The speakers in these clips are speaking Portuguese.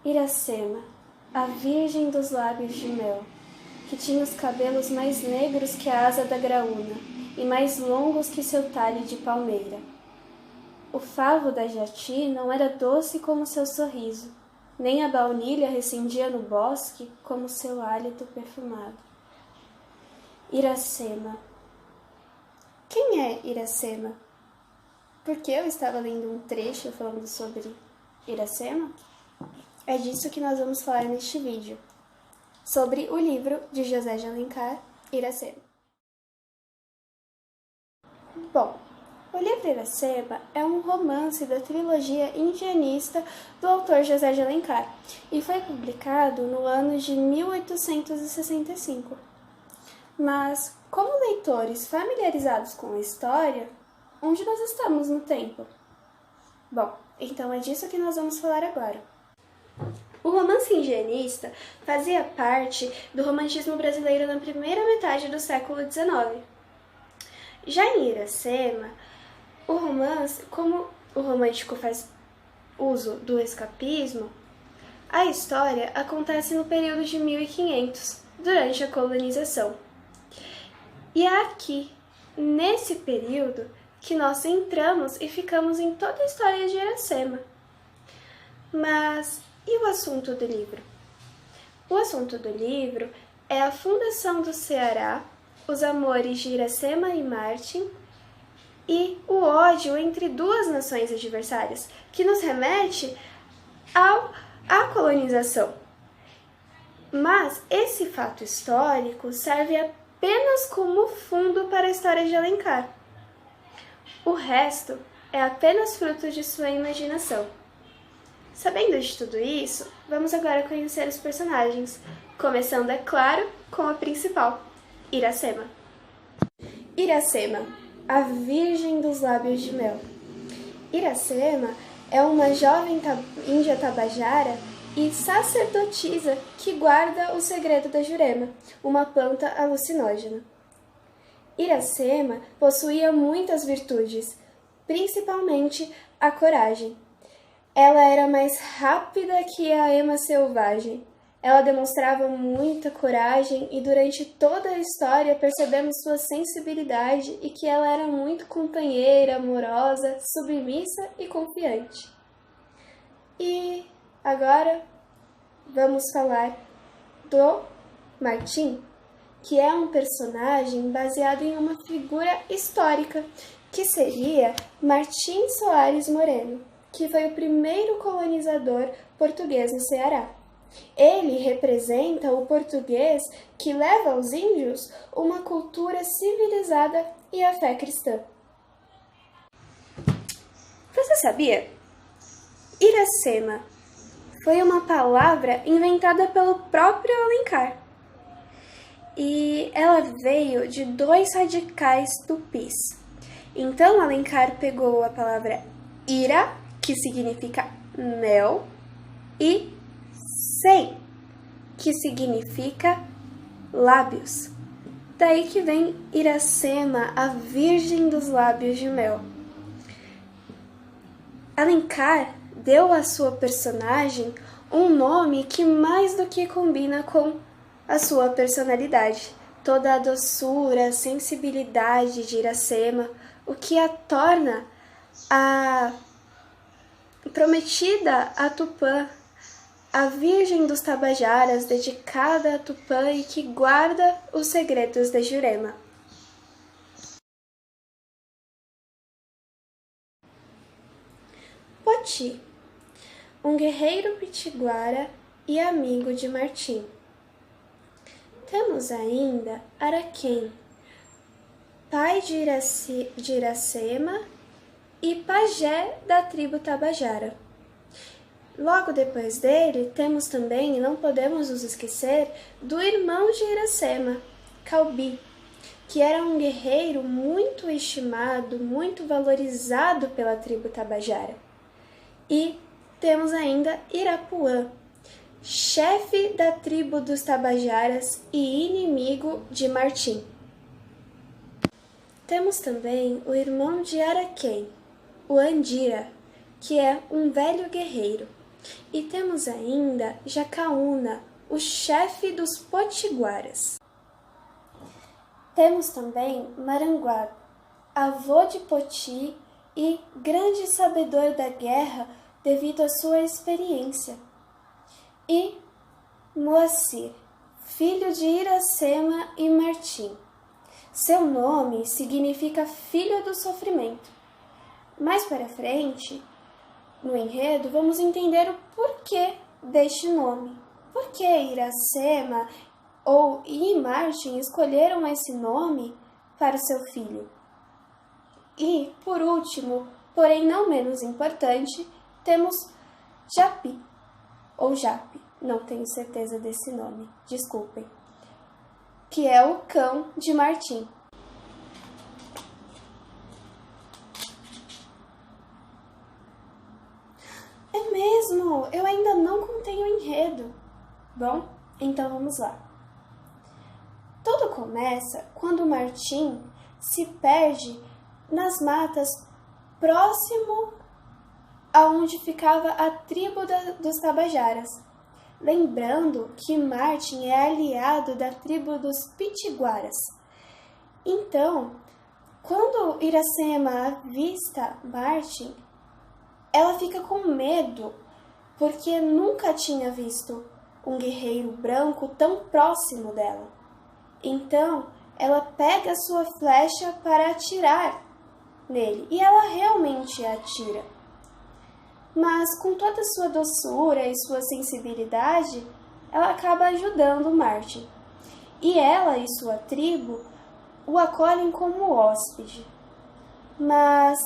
Iracema, a virgem dos lábios de mel, que tinha os cabelos mais negros que a asa da graúna e mais longos que seu talhe de palmeira. O favo da jati não era doce como seu sorriso, nem a baunilha recendia no bosque como seu hálito perfumado. Iracema. Quem é Iracema? Por que eu estava lendo um trecho falando sobre Iracema? É disso que nós vamos falar neste vídeo, sobre o livro de José de Alencar, Iracema. Bom, o livro Iracema é um romance da trilogia indianista do autor José de Alencar e foi publicado no ano de 1865. Mas, como leitores familiarizados com a história, onde nós estamos no tempo? Bom, então é disso que nós vamos falar agora. O romance indianista fazia parte do romantismo brasileiro na primeira metade do século XIX. Já em Iracema, o romance, como o romântico faz uso do escapismo, a história acontece no período de 1500, durante a colonização. E é aqui, nesse período, que nós entramos e ficamos em toda a história de Iracema. Mas e o assunto do livro? O assunto do livro é a fundação do Ceará, os amores de Iracema e Martim e o ódio entre duas nações adversárias, que nos remete à colonização. Mas esse fato histórico serve apenas como fundo para a história de Alencar. O resto é apenas fruto de sua imaginação. Sabendo de tudo isso, vamos agora conhecer os personagens, começando, é claro, com a principal, Iracema. Iracema, a virgem dos lábios de mel. Iracema é uma jovem índia tabajara e sacerdotisa que guarda o segredo da jurema, uma planta alucinógena. Iracema possuía muitas virtudes, principalmente a coragem. Ela era mais rápida que a ema selvagem. Ela demonstrava muita coragem e durante toda a história percebemos sua sensibilidade e que ela era muito companheira, amorosa, submissa e confiante. E agora vamos falar do Martim, que é um personagem baseado em uma figura histórica, que seria Martim Soares Moreno, que foi o primeiro colonizador português no Ceará. Ele representa o português que leva aos índios uma cultura civilizada e a fé cristã. Você sabia? Iracema foi uma palavra inventada pelo próprio Alencar. E ela veio de dois radicais tupis. Então Alencar pegou a palavra ira, que significa mel, e sem, que significa lábios. Daí que vem Iracema, a virgem dos lábios de mel. Alencar deu à sua personagem um nome que mais do que combina com a sua personalidade. Toda a doçura, a sensibilidade de Iracema, o que a torna a prometida a Tupã, a virgem dos tabajaras dedicada a Tupã e que guarda os segredos da Jurema. Poti, um guerreiro pitiguara e amigo de Martim. Temos ainda Araquém, pai de Iracema e pajé da tribo tabajara. Logo depois dele, temos também, e não podemos nos esquecer, do irmão de Iracema, Calbi, que era um guerreiro muito estimado, muito valorizado pela tribo tabajara. E temos ainda Irapuã, chefe da tribo dos tabajaras e inimigo de Martim. Temos também o irmão de Araquém, o Andira, que é um velho guerreiro. E temos ainda Jacaúna, o chefe dos potiguaras. Temos também Maranguab, avô de Poti e grande sabedor da guerra devido à sua experiência. E Moacir, filho de Iracema e Martim. Seu nome significa filho do sofrimento. Mais para frente, no enredo, vamos entender o porquê deste nome. Por que Iracema e Martim escolheram esse nome para o seu filho. E, por último, porém não menos importante, temos Japi, ou Jape, não tenho certeza desse nome, desculpem, que é o cão de Martim. É mesmo, eu ainda não contei o enredo. Bom, então vamos lá. Tudo começa quando Martim se perde nas matas próximo aonde ficava a tribo dos Tabajaras. Lembrando que Martim é aliado da tribo dos Pitiguaras. Então, quando Iracema avista Martim, ela fica com medo, porque nunca tinha visto um guerreiro branco tão próximo dela. Então, ela pega a sua flecha para atirar nele, e ela realmente atira. Mas, com toda a sua doçura e sua sensibilidade, ela acaba ajudando Martim. E ela e sua tribo o acolhem como hóspede. Mas,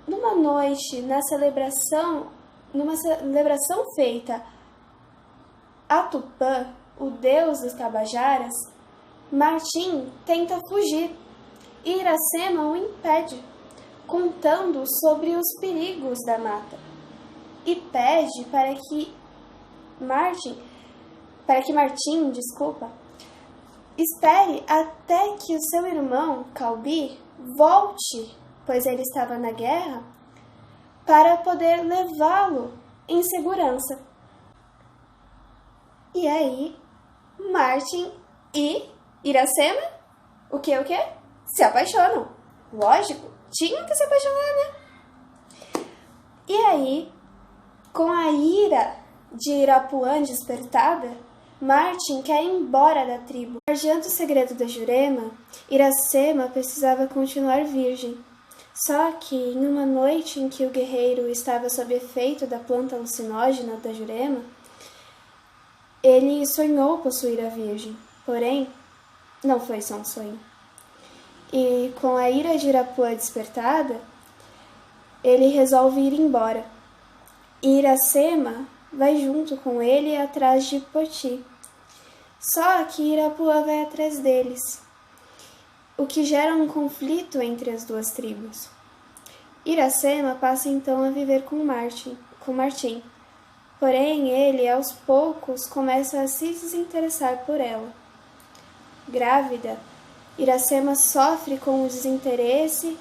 numa noite, numa celebração feita a Tupã, o deus dos Tabajaras, Martim tenta fugir e Iracema o impede, contando sobre os perigos da mata, e pede para que Martim, espere até que o seu irmão, Calbi, volte, pois ele estava na guerra, para poder levá-lo em segurança. E aí, Martim e Iracema, o quê? Se apaixonam. Lógico, tinham que se apaixonar, né? E aí, com a ira de Irapuã despertada, Martim quer ir embora da tribo. Guardando o segredo da Jurema, Iracema precisava continuar virgem. Só que, em uma noite em que o guerreiro estava sob efeito da planta alucinógena da Jurema, ele sonhou possuir a virgem. Porém, não foi só um sonho. E, com a ira de Irapuã despertada, ele resolve ir embora. E Iracema vai junto com ele atrás de Poti. Só que Irapuã vai atrás deles, o que gera um conflito entre as duas tribos. Iracema passa então a viver com Martim. Porém, ele, aos poucos, começa a se desinteressar por ela. Grávida, Iracema sofre com o desinteresse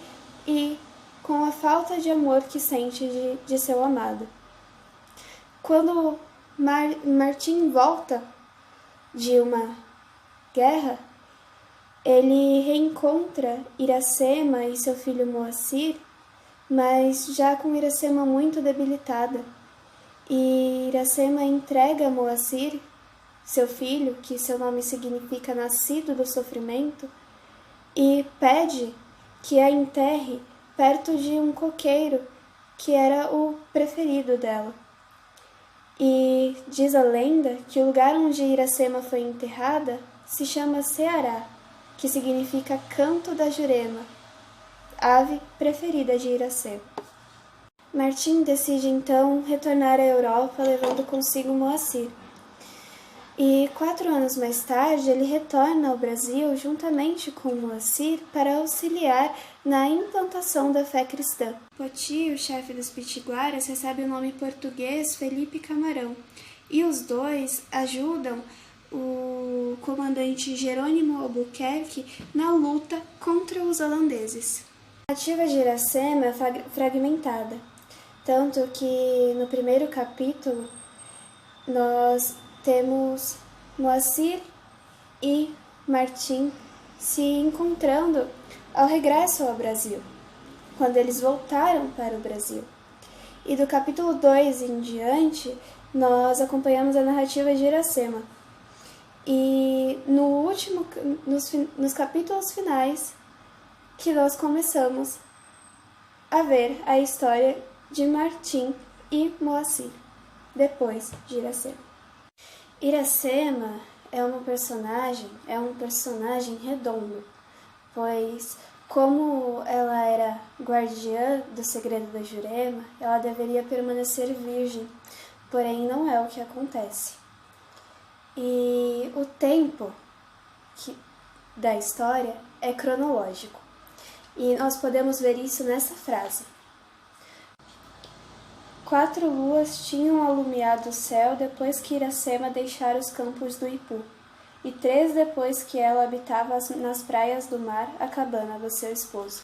e com a falta de amor que sente de seu amado. Quando Martim volta de uma guerra, ele reencontra Iracema e seu filho Moacir, mas já com Iracema muito debilitada. E Iracema entrega Moacir, seu filho, que seu nome significa nascido do sofrimento, e pede que a enterre perto de um coqueiro, que era o preferido dela. E diz a lenda que o lugar onde Iracema foi enterrada se chama Ceará, que significa canto da Jurema, ave preferida de Iracema. Martim decide então retornar à Europa, levando consigo Moacir. E 4 anos mais tarde, ele retorna ao Brasil juntamente com Moacir para auxiliar na implantação da fé cristã. Poti, o chefe dos Pitiguaras, recebe o nome português Felipe Camarão, e os dois ajudam o comandante Jerônimo Albuquerque na luta contra os holandeses. A narrativa de Iracema é fragmentada, tanto que no primeiro capítulo nós temos Moacir e Martim se encontrando ao regresso ao Brasil, quando eles voltaram para o Brasil. E do capítulo 2 em diante, nós acompanhamos a narrativa de Iracema. E nos capítulos finais, que nós começamos a ver a história de Martim e Moacir, depois de Iracema. Iracema é um personagem redondo, pois como ela era guardiã do segredo da Jurema, ela deveria permanecer virgem, porém não é o que acontece. E o tempo da história é cronológico, e nós podemos ver isso nessa frase. 4 luas tinham alumiado o céu depois que Iracema deixara os campos do Ipu, e 3 depois que ela habitava nas praias do mar a cabana do seu esposo.